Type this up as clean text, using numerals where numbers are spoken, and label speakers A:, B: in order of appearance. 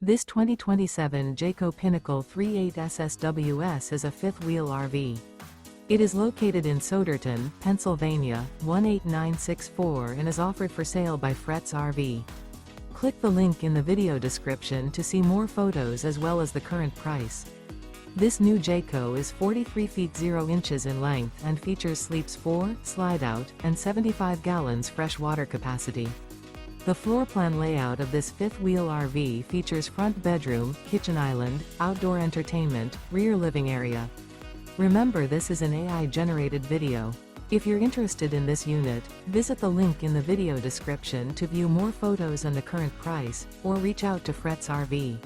A: This 2027 Jayco Pinnacle 38 SSWS is a fifth-wheel RV. It is located in Souderton, Pennsylvania, 18964 and is offered for sale by Fretz RV. Click the link in the video description to see more photos as well as the current price. This new Jayco is 43 feet 0 inches in length and features sleeps 4, slide-out, and 75 gallons fresh water capacity. The floor plan layout of this fifth-wheel RV features front bedroom, kitchen island, outdoor entertainment, rear living area. Remember, this is an AI-generated video. If you're interested in this unit, visit the link in the video description to view more photos and the current price, or reach out to Fretz RV.